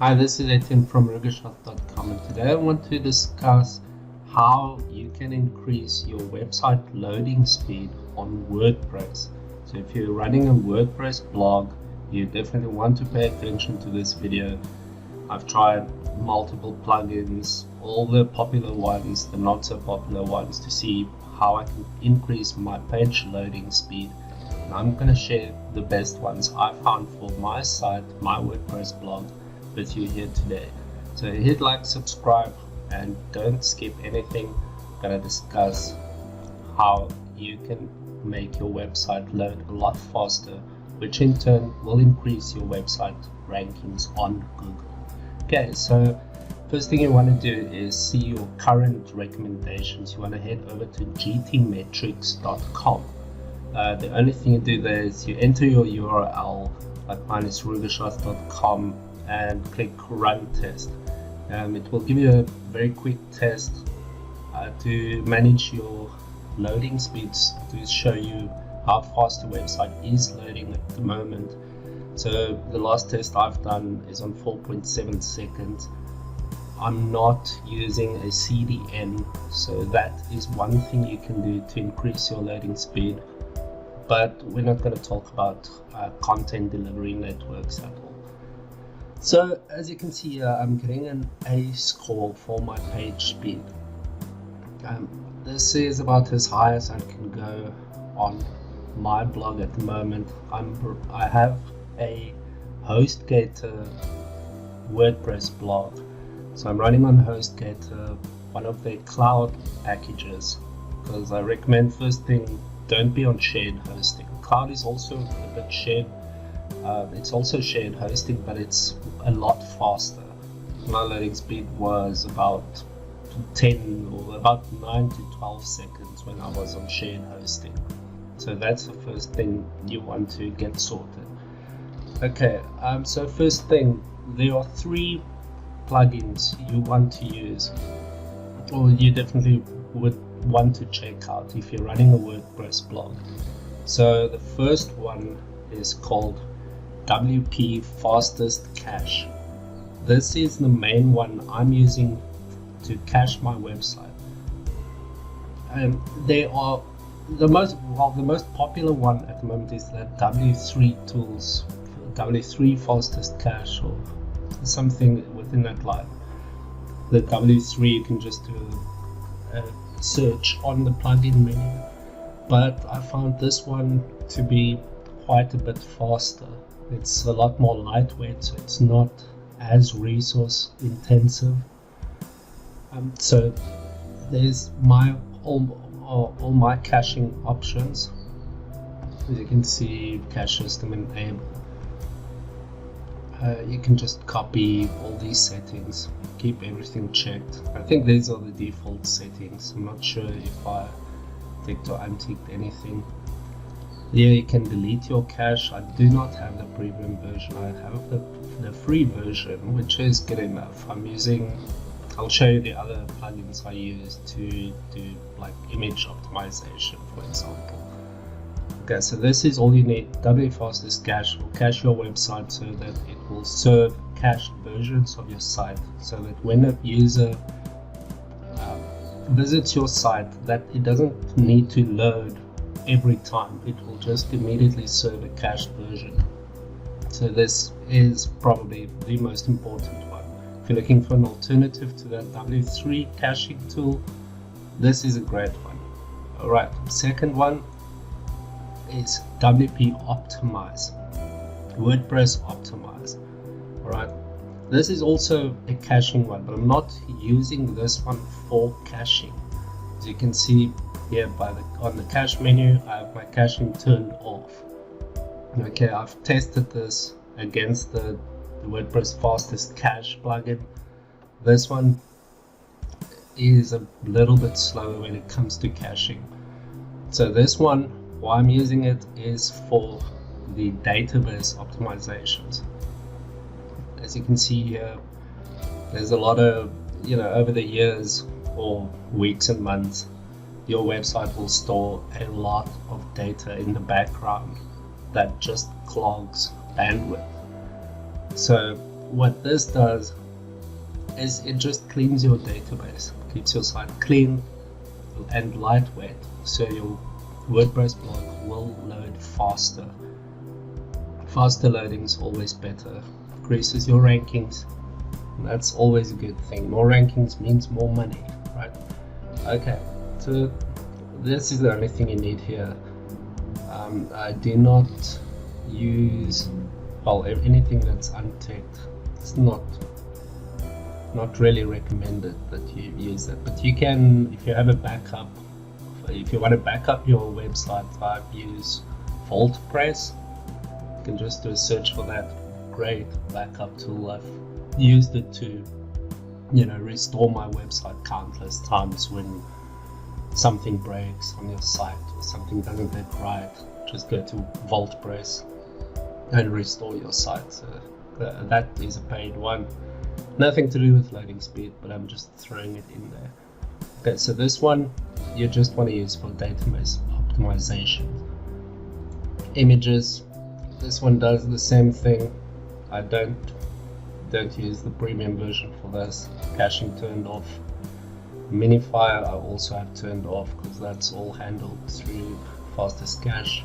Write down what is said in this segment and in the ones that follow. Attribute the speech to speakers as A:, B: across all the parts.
A: Hi, this is Etienne from Referral.com, and today I want to discuss how you can increase your website loading speed on WordPress. So if you're running a WordPress blog, you definitely want to pay attention to this video. I've tried multiple plugins, all the popular ones, the not so popular ones, to see how I can increase my page loading speed. And I'm going to share the best ones I found for my site, my WordPress blog, with you here today. So hit like, subscribe, and don't skip anything. I'm going to discuss how you can make your website load a lot faster, which in turn will increase your website rankings on Google. Okay, so first thing you want to do is see your current recommendations. You want to head over to gtmetrics.com. The only thing you do there is you enter your URL, like mine is rugershot.com, and click run test. It will give you a very quick test to manage your loading speeds, to show you how fast your website is loading at the moment. So the last test I've done is on 4.7 seconds. I'm not using a CDN, so that is one thing you can do to increase your loading speed, but we're not going to talk about content delivery networks at all. So as you can see here, I'm getting an A score for my page speed. This is about as high as I can go on my blog at the moment. I have a HostGator WordPress blog, so I'm running on HostGator, one of their cloud packages, because I recommend, first thing, don't be on shared hosting. Cloud is also a bit shared. It's also shared hosting, but it's a lot faster. My loading speed was about 9 to 12 seconds when I was on shared hosting. So that's the first thing you want to get sorted. Okay, so first thing, there are 3 plugins you want to use, or you definitely would want to check out if you're running a WordPress blog. So the first one is called WP Fastest Cache. This is the main one I'm using to cache my website. They are the most popular one at the moment is that W3 Tools, W3 Fastest Cache, or something within that line. The W3, you can just do a search on the plugin menu, but I found this one to be quite a bit faster. It's a lot more lightweight, so it's not as resource intensive. So there's all my caching options. As you can see, cache system enabled. You can just copy all these settings, keep everything checked. I think these are the default settings. I'm not sure if I ticked or unticked anything. Here you can delete your cache. I do not have the premium version. I have the free version, which is good enough. I'll show you the other plugins I use to do like image optimization, for example. Okay, so this is all you need. WP Fastest Cache will cache your website so that it will serve cached versions of your site, so that when a user visits your site, that it doesn't need to load every time. It will just immediately serve a cached version. So this is probably the most important one. If you're looking for an alternative to that W3 caching tool, this is a great one. Alright, second one is WP Optimize, WordPress Optimize. Alright, this is also a caching one, but I'm not using this one for caching. As you can see here on the cache menu, I have my caching turned off. Okay, I've tested this against the WordPress Fastest Cache plugin. This one is a little bit slower when it comes to caching. So this one, why I'm using it is for the database optimizations. As you can see here, there's a lot of, over the years or weeks and months, your website will store a lot of data in the background that just clogs bandwidth. So what this does is it just cleans your database, keeps your site clean and lightweight, so your WordPress blog will load faster. Faster loading is always better, increases your rankings, and that's always a good thing. More rankings means more money, right? Okay, so this is the only thing you need here. I do not use, well, anything that's unticked. It's not really recommended that you use it, but you can, if you have a backup, if you want to back up your website, I use Wordpress. You can just do a search for that. Great backup tool. I've used it to, restore my website countless times when something breaks on your site or something doesn't look right. Just go to Wordpress and restore your site. So that is a paid one. Nothing to do with loading speed, but I'm just throwing it in there. Okay, so this one you just want to use for database optimization. Images, this one does the same thing. I don't use the premium version for this. Caching turned off. Imagify I also have turned off because that's all handled through fastest cache.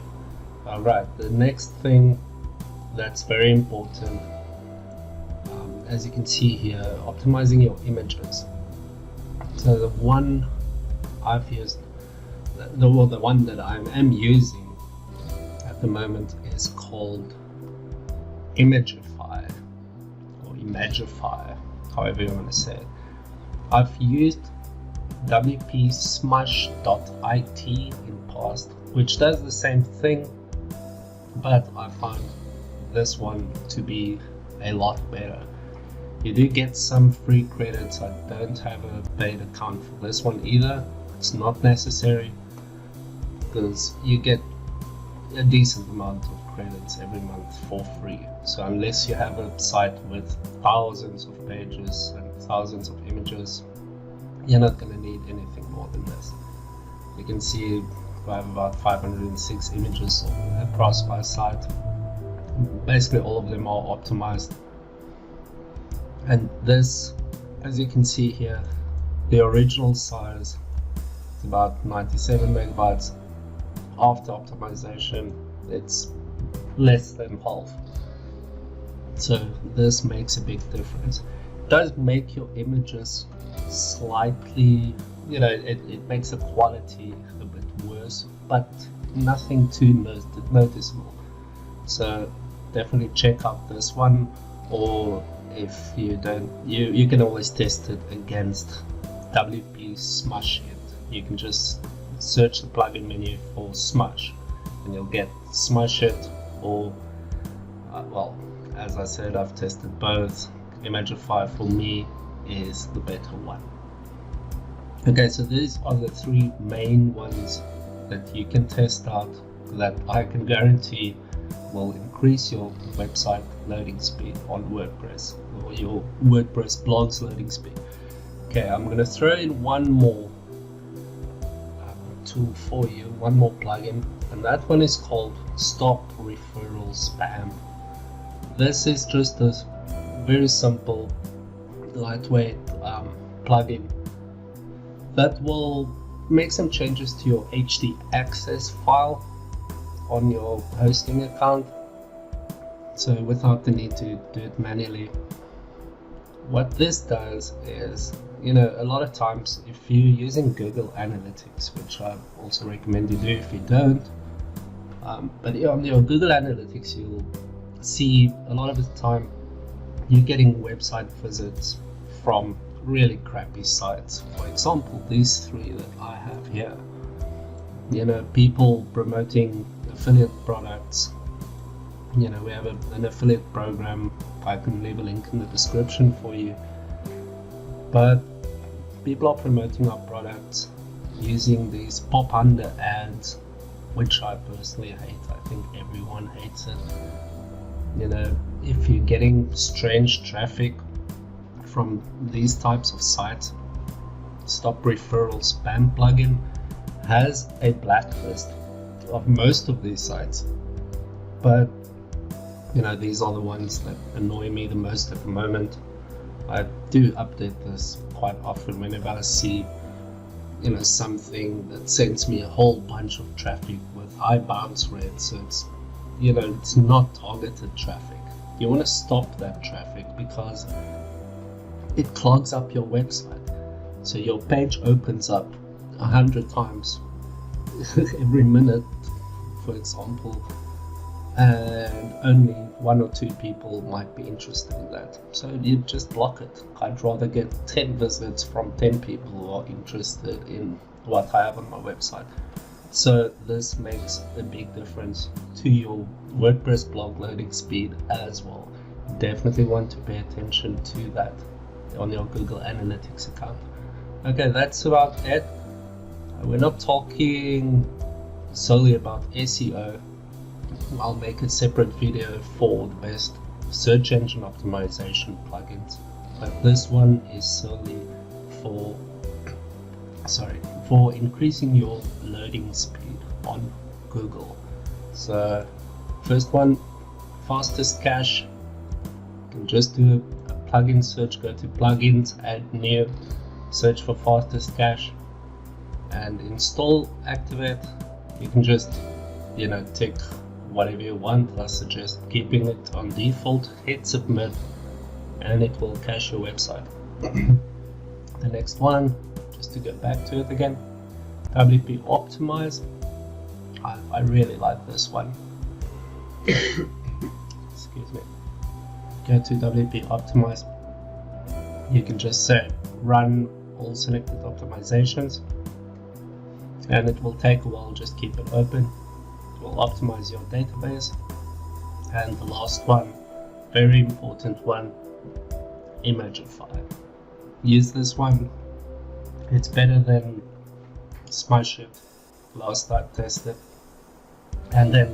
A: Alright, the next thing that's very important, as you can see here, optimizing your images. So the one I've used, the one that I am using at the moment is called Imagify, or Imagify, however you want to say it. I've used wpsmush.it in past, which does the same thing, but I found this one to be a lot better. You do get some free credits. I don't have a paid account for this one either. It's not necessary because you get a decent amount of credits every month for free. So unless you have a site with thousands of pages and thousands of images, you're not going to need anything more than this. You can see I have about 506 images across my site. Basically all of them are optimized. And this, as you can see here, the original size is about 97 megabytes. After optimization, it's less than half. So this makes a big difference. It does make your images slightly, it makes the quality a bit worse, but nothing too noticeable. So definitely check out this one, or if you don't, you can always test it against WP Smush It. You can just search the plugin menu for Smush and you'll get Smush It, or well, as I said, I've tested both. Imagify for me is the better one. Okay, so these are the three main ones that you can test out that I can guarantee will increase your website loading speed on WordPress, or your WordPress blog's loading speed. Okay, I'm going to throw in one more tool for you, one more plugin, and that one is called Stop Referral Spam. This is just a very simple, lightweight plugin that will make some changes to your HD access file on your hosting account, so without the need to do it manually. What this does is, a lot of times if you're using Google Analytics, which I also recommend you do if you don't, but on your Google Analytics you'll see a lot of the time you're getting website visits from really crappy sites. For example, these three that I have here. People promoting affiliate products. We have an affiliate program. I can leave a link in the description for you. But people are promoting our products using these pop under ads, which I personally hate. I think everyone hates it. If you're getting strange traffic from these types of sites, Stop Referral Spam plugin has a blacklist of most of these sites, but These are the ones that annoy me the most at the moment. I do update this quite often whenever I see something that sends me a whole bunch of traffic with high bounce rates. So it's not targeted traffic. You want to stop that traffic because it clogs up your website. So your page opens up 100 times every minute, for example, and only 1 or 2 people might be interested in that. So you just block it. I'd rather get 10 visits from 10 people who are interested in what I have on my website. So this makes a big difference to your WordPress blog loading speed as well. Definitely want to pay attention to that on your Google Analytics account. Okay, that's about it. We're not talking solely about SEO. I'll make a separate video for the best search engine optimization plugins, but this one is solely for increasing your loading speed on Google. So first one, fastest cache. You can just do a plugin search, go to plugins, add new, search for fastest cache, and install, activate. You can just tick whatever you want. I suggest keeping it on default, hit submit, and it will cache your website. The next one, just to go back to it again, WP Optimize. I really like this one. Excuse me. Go to WP Optimize. You can just say run all selected optimizations, and it will take a while. Just keep it open. It will optimize your database. And the last one, very important one, Imagify. Use this one. It's better than Smashift, last I tested. And then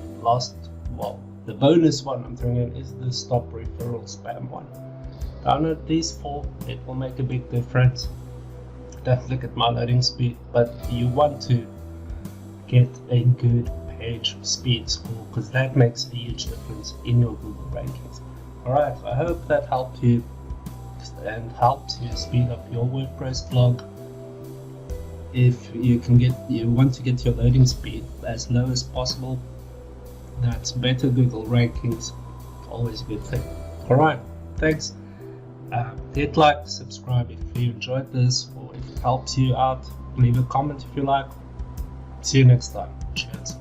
A: the bonus one I'm throwing in is the Stop Referral Spam one. Download these 4, it will make a big difference. Don't look at my loading speed, but you want to get a good page speed score, because that makes a huge difference in your Google rankings. Alright, I hope that helped you and helps you speed up your WordPress blog. If you want to get your loading speed as low as possible, that's better Google rankings. Always a good thing. Alright, thanks. Hit like, subscribe if you enjoyed this or if it helps you out. Leave a comment if you like. See you next time. Cheers.